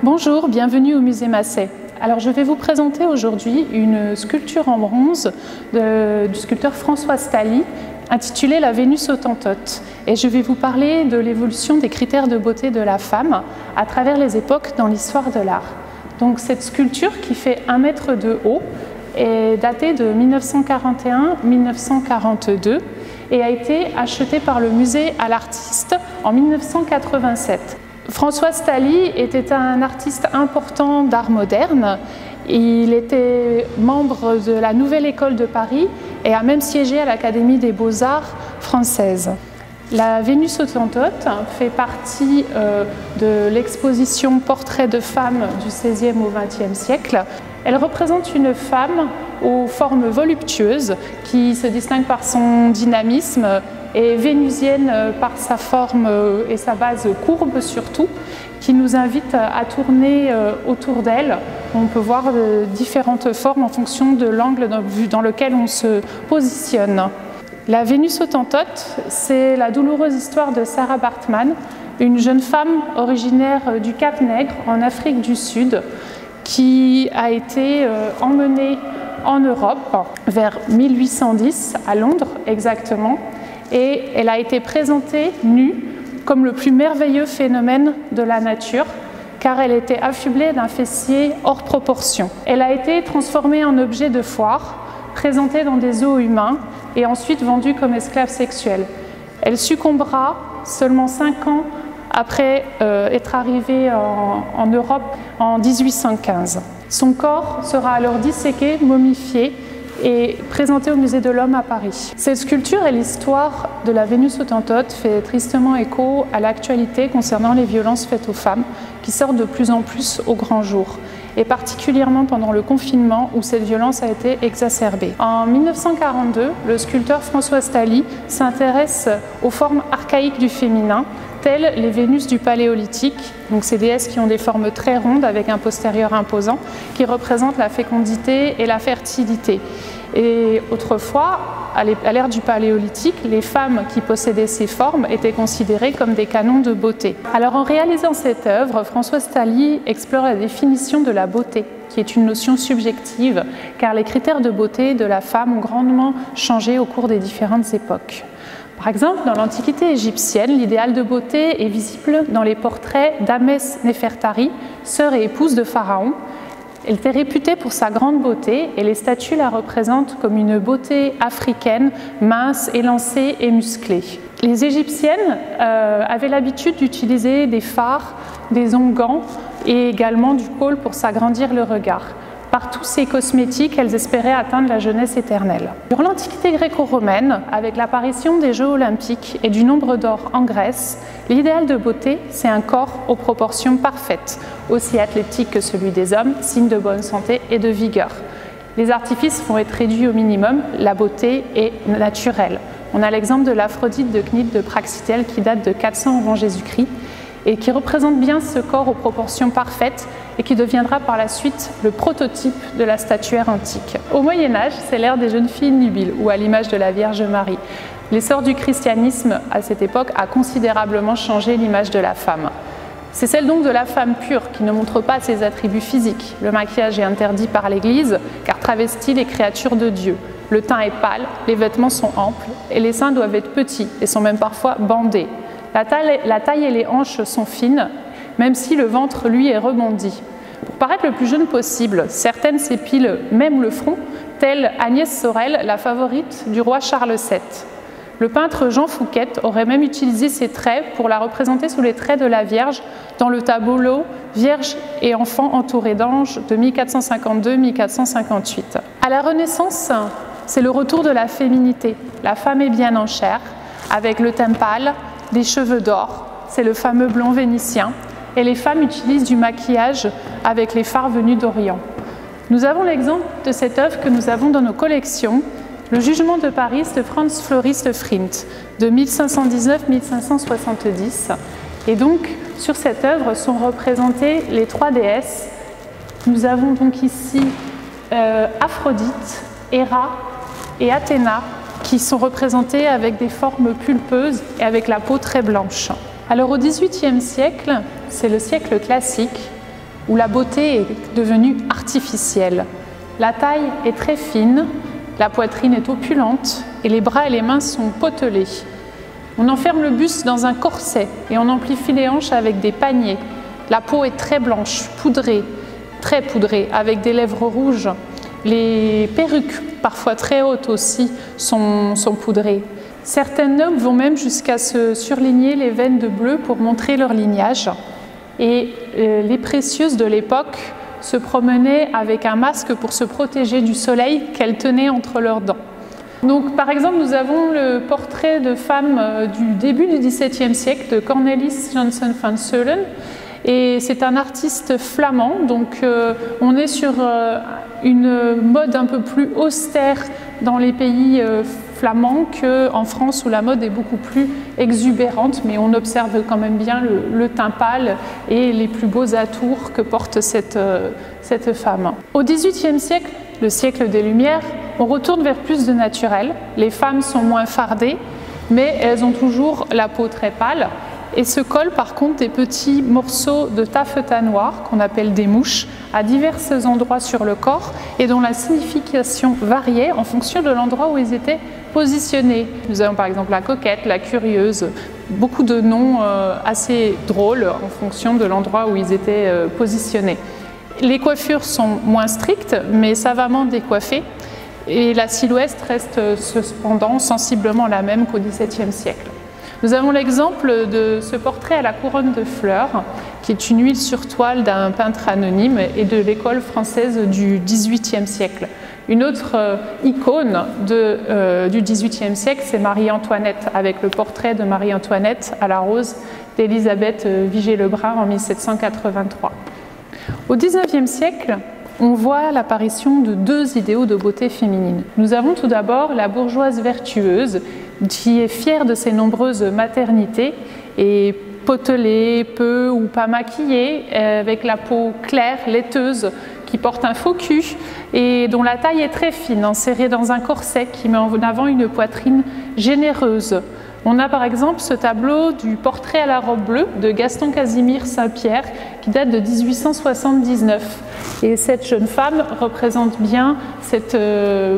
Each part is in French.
Bonjour, bienvenue au musée Massey. Alors je vais vous présenter aujourd'hui une sculpture en bronze du sculpteur François Staly intitulée La Vénus Hottentote. Et je vais vous parler de l'évolution des critères de beauté de la femme à travers les époques dans l'histoire de l'art. Donc cette sculpture qui fait 1 mètre de haut est datée de 1941-1942 et a été achetée par le musée à l'artiste en 1987. François Staly était un artiste important d'art moderne. Il était membre de la Nouvelle École de Paris et a même siégé à l'Académie des Beaux-Arts française. La Vénus Hottentote fait partie de l'exposition Portraits de femmes du XVIe au XXe siècle. Elle représente une femme aux formes voluptueuses qui se distingue par son dynamisme et vénusienne par sa forme et sa base courbe surtout, qui nous invite à tourner autour d'elle. On peut voir différentes formes en fonction de l'angle dans lequel on se positionne. La Vénus Hottentote, c'est la douloureuse histoire de Sarah Baartman, une jeune femme originaire du Cap-Nègre en Afrique du Sud, qui a été emmenée en Europe vers 1810, à Londres exactement, et elle a été présentée nue comme le plus merveilleux phénomène de la nature, car elle était affublée d'un fessier hors proportion. Elle a été transformée en objet de foire, présentée dans des zoos humains et ensuite vendue comme esclave sexuelle. Elle succombera seulement 5 ans après être arrivée en Europe en 1815. Son corps sera alors disséqué, momifié et présenté au Musée de l'Homme à Paris. Cette sculpture et l'histoire de la Vénus Hottentote fait tristement écho à l'actualité concernant les violences faites aux femmes qui sortent de plus en plus au grand jour, et particulièrement pendant le confinement où cette violence a été exacerbée. En 1942, le sculpteur François Staly s'intéresse aux formes archaïques du féminin, telles les Vénus du Paléolithique, donc ces déesses qui ont des formes très rondes avec un postérieur imposant, qui représentent la fécondité et la fertilité. Et autrefois, à l'ère du Paléolithique, les femmes qui possédaient ces formes étaient considérées comme des canons de beauté. Alors en réalisant cette œuvre, François Staly explore la définition de la beauté, qui est une notion subjective, car les critères de beauté de la femme ont grandement changé au cours des différentes époques. Par exemple, dans l'Antiquité égyptienne, l'idéal de beauté est visible dans les portraits d'Ahmès Néfertari, sœur et épouse de Pharaon. Elle était réputée pour sa grande beauté et les statues la représentent comme une beauté africaine, mince, élancée et musclée. Les Égyptiennes avaient l'habitude d'utiliser des fards, des onguents et également du kohl pour s'agrandir le regard. Par tous ces cosmétiques, elles espéraient atteindre la jeunesse éternelle. Durant l'Antiquité gréco-romaine, avec l'apparition des Jeux olympiques et du nombre d'or en Grèce, l'idéal de beauté, c'est un corps aux proportions parfaites, aussi athlétique que celui des hommes, signe de bonne santé et de vigueur. Les artifices vont être réduits au minimum, la beauté est naturelle. On a l'exemple de l'Aphrodite de Cnides de Praxitèle qui date de 400 avant Jésus-Christ, et qui représente bien ce corps aux proportions parfaites et qui deviendra par la suite le prototype de la statuaire antique. Au Moyen-Âge, c'est l'ère des jeunes filles nubiles, ou à l'image de la Vierge Marie. L'essor du christianisme à cette époque a considérablement changé l'image de la femme. C'est celle donc de la femme pure qui ne montre pas ses attributs physiques. Le maquillage est interdit par l'Église car travestit les créatures de Dieu. Le teint est pâle, les vêtements sont amples et les seins doivent être petits et sont même parfois bandés. La taille et les hanches sont fines, même si le ventre, lui, est rebondi. Pour paraître le plus jeune possible, certaines s'épilent même le front, telle Agnès Sorel, la favorite du roi Charles VII. Le peintre Jean Fouquet aurait même utilisé ces traits pour la représenter sous les traits de la Vierge dans le tableau « Vierge et enfant entourés d'anges » de 1452-1458. À la Renaissance, c'est le retour de la féminité. La femme est bien en chair, avec le teint pâle, des cheveux d'or, c'est le fameux blond vénitien, et les femmes utilisent du maquillage avec les fards venus d'Orient. Nous avons l'exemple de cette œuvre que nous avons dans nos collections, Le Jugement de Paris de Franz Floris de Pfrindt, de 1519-1570. Et donc, sur cette œuvre sont représentées les 3 déesses. Nous avons donc ici Aphrodite, Héra et Athéna, qui sont représentées avec des formes pulpeuses et avec la peau très blanche. Alors au XVIIIe siècle, c'est le siècle classique, où la beauté est devenue artificielle. La taille est très fine, la poitrine est opulente et les bras et les mains sont potelés. On enferme le buste dans un corset et on amplifie les hanches avec des paniers. La peau est très blanche, poudrée, très poudrée, avec des lèvres rouges. Les perruques, parfois très hautes aussi, sont poudrées. Certaines nobles vont même jusqu'à se surligner les veines de bleu pour montrer leur lignage. Et les précieuses de l'époque se promenaient avec un masque pour se protéger du soleil qu'elles tenaient entre leurs dents. Donc, par exemple, nous avons le portrait de femme du début du XVIIe siècle de Cornelis Janson van Zeulen. Et c'est un artiste flamand, donc on est sur une mode un peu plus austère dans les pays flamands qu'en France où la mode est beaucoup plus exubérante, mais on observe quand même bien le teint pâle et les plus beaux atours que porte cette femme. Au XVIIIe siècle, le siècle des Lumières, on retourne vers plus de naturel. Les femmes sont moins fardées, mais elles ont toujours la peau très pâle. Et se collent par contre des petits morceaux de taffetas noir qu'on appelle des mouches à divers endroits sur le corps et dont la signification variait en fonction de l'endroit où ils étaient positionnés. Nous avons par exemple la coquette, la curieuse, beaucoup de noms assez drôles en fonction de l'endroit où ils étaient positionnés. Les coiffures sont moins strictes mais savamment décoiffées et la silhouette reste cependant sensiblement la même qu'au XVIIe siècle. Nous avons l'exemple de ce portrait à la couronne de fleurs, qui est une huile sur toile d'un peintre anonyme et de l'école française du XVIIIe siècle. Une autre icône du XVIIIe siècle, c'est Marie-Antoinette, avec le portrait de Marie-Antoinette à la rose d'Élisabeth Vigée-Lebrun en 1783. Au XIXe siècle, on voit l'apparition de deux idéaux de beauté féminine. Nous avons tout d'abord la bourgeoise vertueuse, qui est fière de ses nombreuses maternités et potelée, peu ou pas maquillée, avec la peau claire, laiteuse, qui porte un faux cul et dont la taille est très fine, enserrée dans un corset qui met en avant une poitrine généreuse. On a par exemple ce tableau du portrait à la robe bleue de Gaston Casimir Saint-Pierre qui date de 1879. Et cette jeune femme représente bien cette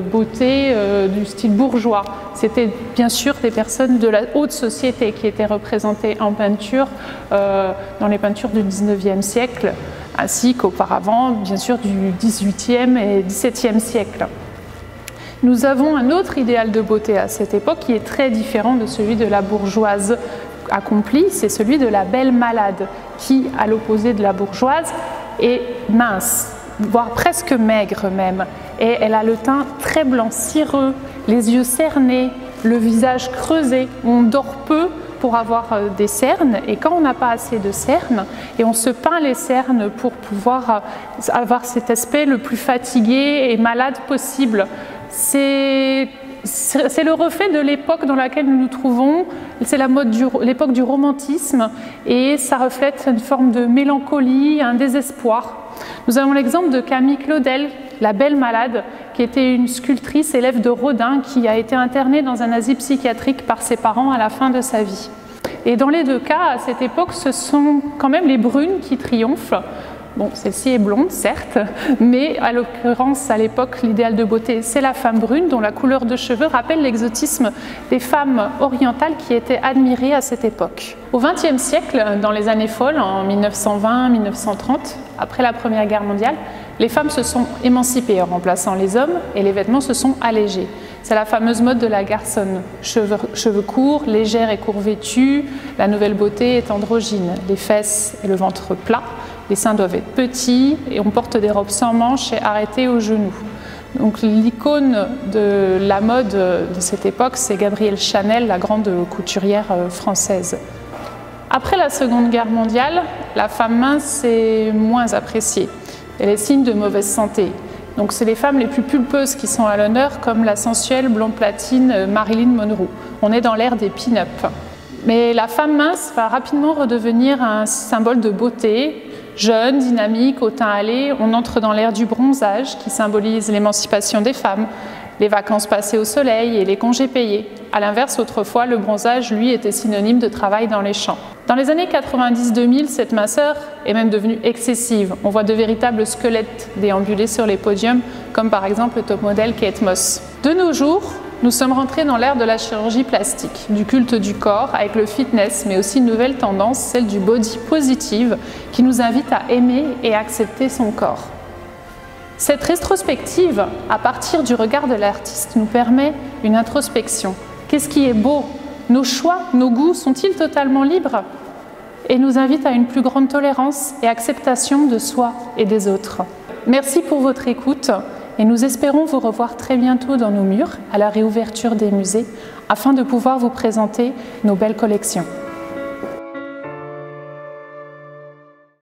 beauté du style bourgeois. C'était bien sûr des personnes de la haute société qui étaient représentées en peinture dans les peintures du 19e siècle, ainsi qu'auparavant, bien sûr, du 18e et 17e siècle. Nous avons un autre idéal de beauté à cette époque qui est très différent de celui de la bourgeoise accomplie, c'est celui de la belle malade qui, à l'opposé de la bourgeoise, est mince, voire presque maigre même. Et elle a le teint très blanc, cireux, les yeux cernés, le visage creusé. On dort peu pour avoir des cernes et quand on n'a pas assez de cernes, et on se peint les cernes pour pouvoir avoir cet aspect le plus fatigué et malade possible. C'est le reflet de l'époque dans laquelle nous nous trouvons, c'est l'époque du romantisme et ça reflète une forme de mélancolie, un désespoir. Nous avons l'exemple de Camille Claudel, la belle malade, qui était une sculptrice élève de Rodin qui a été internée dans un asile psychiatrique par ses parents à la fin de sa vie. Et dans les deux cas, à cette époque, ce sont quand même les brunes qui triomphent. Bon, celle-ci est blonde, certes, mais à l'occurrence, à l'époque, l'idéal de beauté, c'est la femme brune, dont la couleur de cheveux rappelle l'exotisme des femmes orientales qui étaient admirées à cette époque. Au XXe siècle, dans les années folles, en 1920-1930, après la Première Guerre mondiale, les femmes se sont émancipées en remplaçant les hommes et les vêtements se sont allégés. C'est la fameuse mode de la garçonne, cheveux courts, légère et court vêtue, la nouvelle beauté est androgyne, les fesses et le ventre plat. Les seins doivent être petits et on porte des robes sans manches et arrêtées aux genoux. Donc l'icône de la mode de cette époque, c'est Gabrielle Chanel, la grande couturière française. Après la Seconde Guerre mondiale, la femme mince est moins appréciée. Elle est signe de mauvaise santé. Donc c'est les femmes les plus pulpeuses qui sont à l'honneur, comme la sensuelle blonde platine Marilyn Monroe. On est dans l'ère des pin-up. Mais la femme mince va rapidement redevenir un symbole de beauté. Jeune, dynamique, au teint hâlé, on entre dans l'ère du bronzage qui symbolise l'émancipation des femmes. les vacances passées au soleil et les congés payés. A l'inverse, autrefois, le bronzage, lui, était synonyme de travail dans les champs. Dans les années 90-2000, cette minceur est même devenue excessive. On voit de véritables squelettes déambuler sur les podiums, comme par exemple le top modèle Kate Moss. De nos jours, nous sommes rentrés dans l'ère de la chirurgie plastique, du culte du corps avec le fitness, mais aussi une nouvelle tendance, celle du body positive, qui nous invite à aimer et accepter son corps. Cette rétrospective, à partir du regard de l'artiste, nous permet une introspection. Qu'est-ce qui est beau? Nos choix, nos goûts sont-ils totalement libres? Et nous invite à une plus grande tolérance et acceptation de soi et des autres. Merci pour votre écoute et nous espérons vous revoir très bientôt dans nos murs à la réouverture des musées afin de pouvoir vous présenter nos belles collections.